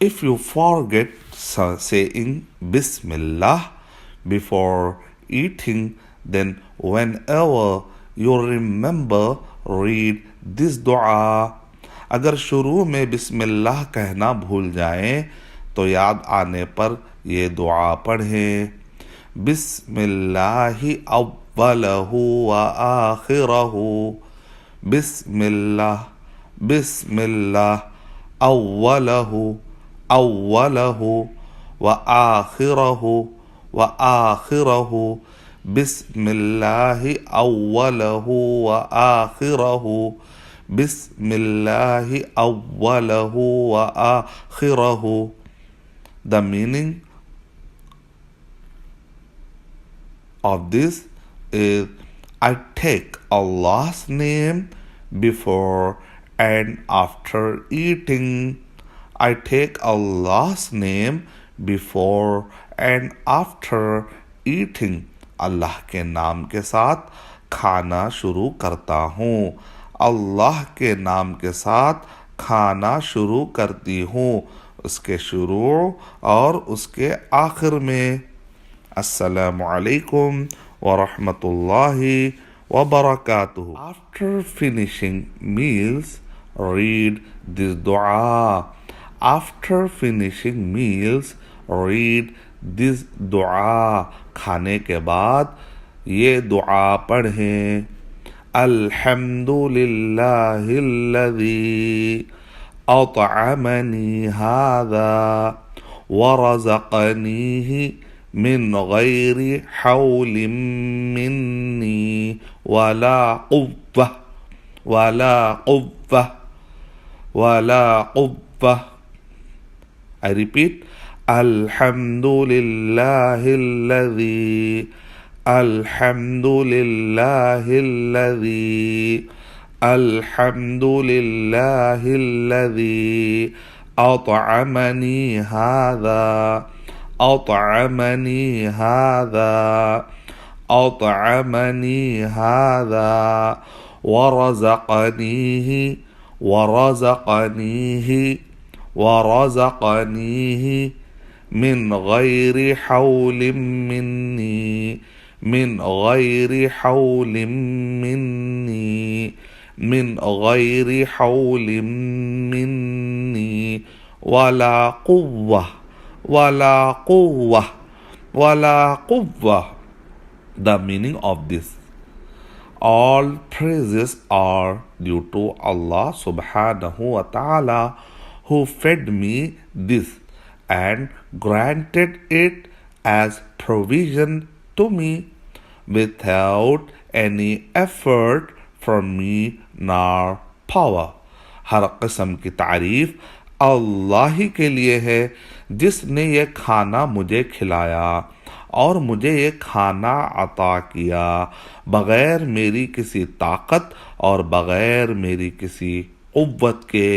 If you forget saying Bismillah before eating, then whenever you remember, read this dua. अगर शुरू में बिस्मिल्लाह कहना भूल जाएं तो याद आने पर ये दुआ पढ़ें। बिस्मिल्लाहि अव्वलहु व आखिरहु, बिस्मिल्लाह बिस्मिल्लाह अव्वलहु अव्वलहु व आखिरहु व आखिरहु, बिस्मिल्लाहि अव्वलहु व आखिरहु, बिस्मिल्लाहि अव्वलहु व आखिरहु। The meaning of this is, I take Allah's name before and after eating. I take Allah's name before and after eating. अल्लाह के नाम के साथ खाना शुरू करता हूँ। अल्लाह के नाम के साथ खाना शुरू करती हूँ, उसके शुरू और उसके आखिर में। अस्सलामु अलैकुम व रहमतुल्लाहि व बरकातुहू। After finishing meals, read this dua. After finishing meals, read this dua. खाने के बाद ये दुआ पढ़ें। अल्हम्दुलिल्लाहिल्लज़ी अतअमनी हाज़ा व रज़क़नीहि मिन गैरि हौलिन मिन्नी वला कुव्वह वला कुव्वह वला कुव्वह। I repeat, Alhamdulillahilladzi Alhamdulillahilladzi Alhamdulillahilladzi at'amani hadha at'amani hadha at'amani hadha wa razaqanihi wa razaqanihi wa razaqanihi min ghairi hawlin minni min ghairi hawlin minni min ghairi hawlin minni wala quwwah wala quwwah wala quwwah. The meaning of this: all praises are due to Allah subhanahu wa ta'ala, who fed me this and granted it as provision to me without any effort from me nor power. हर किस्म की तारीफ अल्लाह ही के लिए है जिसने ये खाना मुझे खिलाया और मुझे ये खाना अता किया बगैर मेरी किसी ताकत और बगैर मेरी किसी कुव्वत के।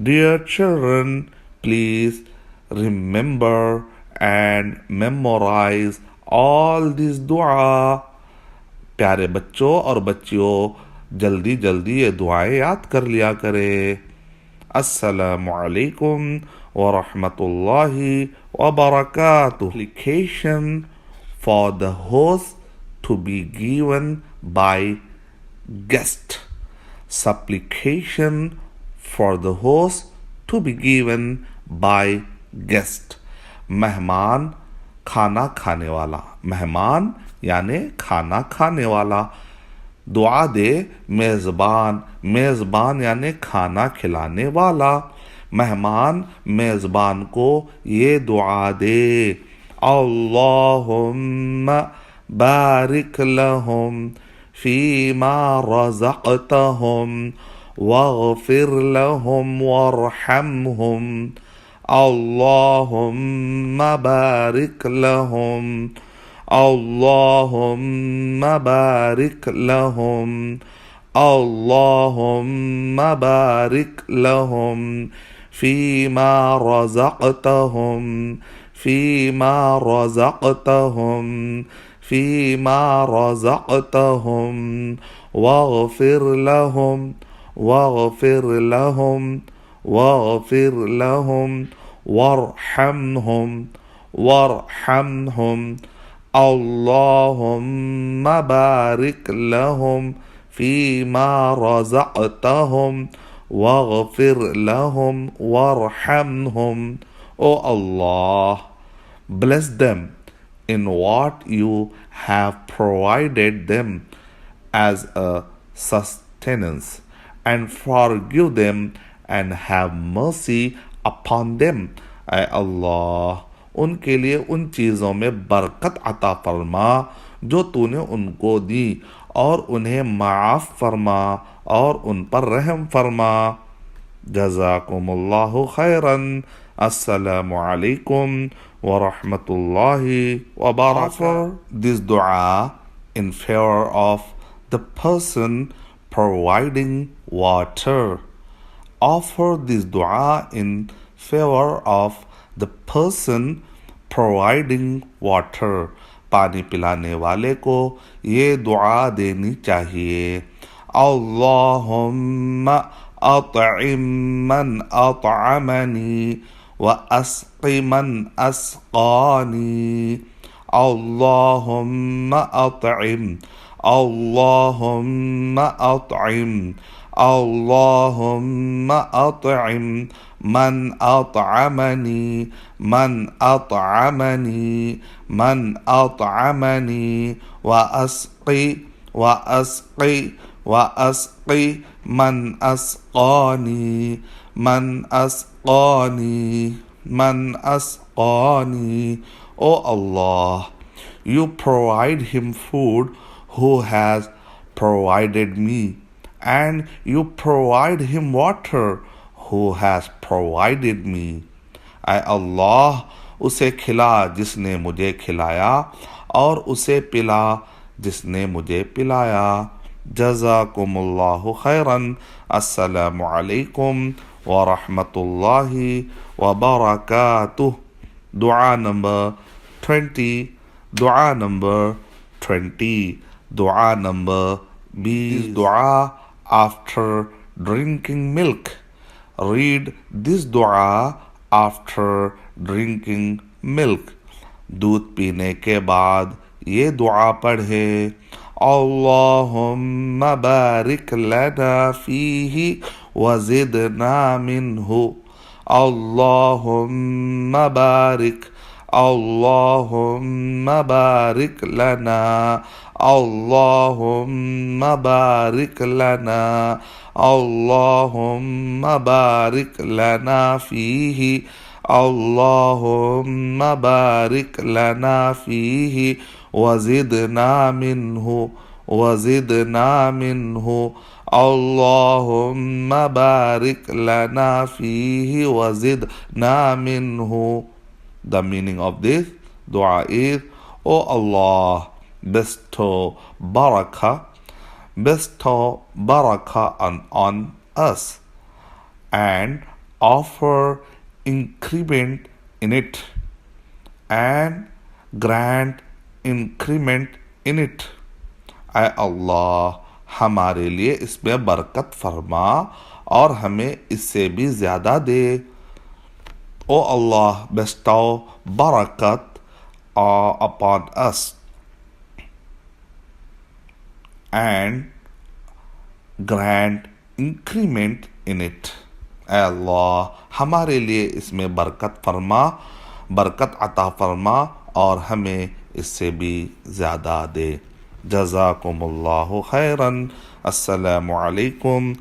Dear children, please remember and memorize all this dua. प्यारे बच्चों और बच्चियों, जल्दी जल्दी ये दुआएं याद कर लिया करें। अस्सलामु अलैकुम व रहमतुल्लाहि व बरकातुहू। Application for the host to be given by guest. Supplication for the host to be given by guest. मेहमान खाना खाने वाला, मेहमान यानी खाना खाने वाला। दुआ दे मेज़बान, मेज़बान यानी खाना खिलाने वाला। मेहमान मेज़बान को ये दुआ दे, अल्लाहुम्मा बारिक लहुम फीमा रज़क़तहुम वग़फ़िर लहुम वरहमहुम। अल्लाहुम्मा बारिक लहुम, अल्लाहुम्मा बारिक लहुम, अल्लाहुम्मा बारिक लहुम फीमा रज़क़तहुम फीमा रज़क़तहुम फीमा रज़क़तहुम वग़फ़िर लहुम वग़फ़िर लहुम واغفر لهم وارحمهم وارحمهم اللهم بارك لهم فيما رزقتهم واغفر لهم وارحمهم. O Allah, bless them in what you have provided them as a sustenance, and forgive them and have mercy upon them. ऐ अल्लाह, उनके लिए उन चीज़ों में बरकत अता फरमा जो तूने उनको दी, और उन्हें माफ़ फरमा और उन पर रहम फरमा। जज़ाकुमुल्लाहु खैरन। अस्सलामु अलैकुम व रहमतुल्लाहि व बरकातुहू। This dua in favor of the person providing water. Offer this dua in favor of the person providing water. पानी पिलाने वाले को ये दुआ देनी चाहिए। अल्लाहुम्मा अतइम मन अतअमनी व अस्क़ि मन अस्क़ानी। अल्लाहुम्मा अतइम, अल्लाहुम्मा अतइम, अल्लाहुम्मा अतइम मन अतअमनी, मन अतअमनी, मन अतअमनी व अस्क़ि, व अस्क़ि, व अस्क़ि मन अस्क़ानी, मन अस्क़ानी, मन अस्क़ानी। O Allah, you provide him food who has provided me, and you provide him water who has provided me. ऐ अल्लाह, उसे खिला जिसने मुझे खिलाया, और उसे पिला जिसने मुझे पिलाया। जज़ाकुमुल्लाहु खैरन। अस्सलामु अलैकुम व रहमतुल्लाहि व बरकातुहू। Dua number 20. Dua number 20. Dua number B. Dua after drinking milk. Read this dua after drinking milk. दूध पीने के बाद ये दुआ पढ़े। अल्लाहुम्मा बारिक लना फीही वज़िदना मिन्हु। अल्लाहुम्मा बारिक, अल्लाहुम्मा बारिक लना, अल्लाहुम्मा बारिक लना, अल्लाहुम्मा बारिक लना फीही, अल्लाहुम्मा बारिक लना फीही वज़िदना मिन्हु, वज़िदना मिन्हु। अल्लाहुम्मा बारिक लना फीही वज़िदना मिन्हु। The meaning of this dua is, O Allah, bestow barakah on us, and offer increment in it, and grant increment in it. ऐ अल्लाह, हमारे लिए इसमें बरकत फरमा और हमें इससे भी ज़्यादा दे। O Allah, bestow barakat upon us and grant increment in it. ऐ अल्लाह, हमारे लिए इसमें बरकत फरमा, बरकत अता फरमा और हमें इससे भी ज़्यादा दे। जज़ाकुमुल्लाहु खैरन। अस्सलामु अलैकुम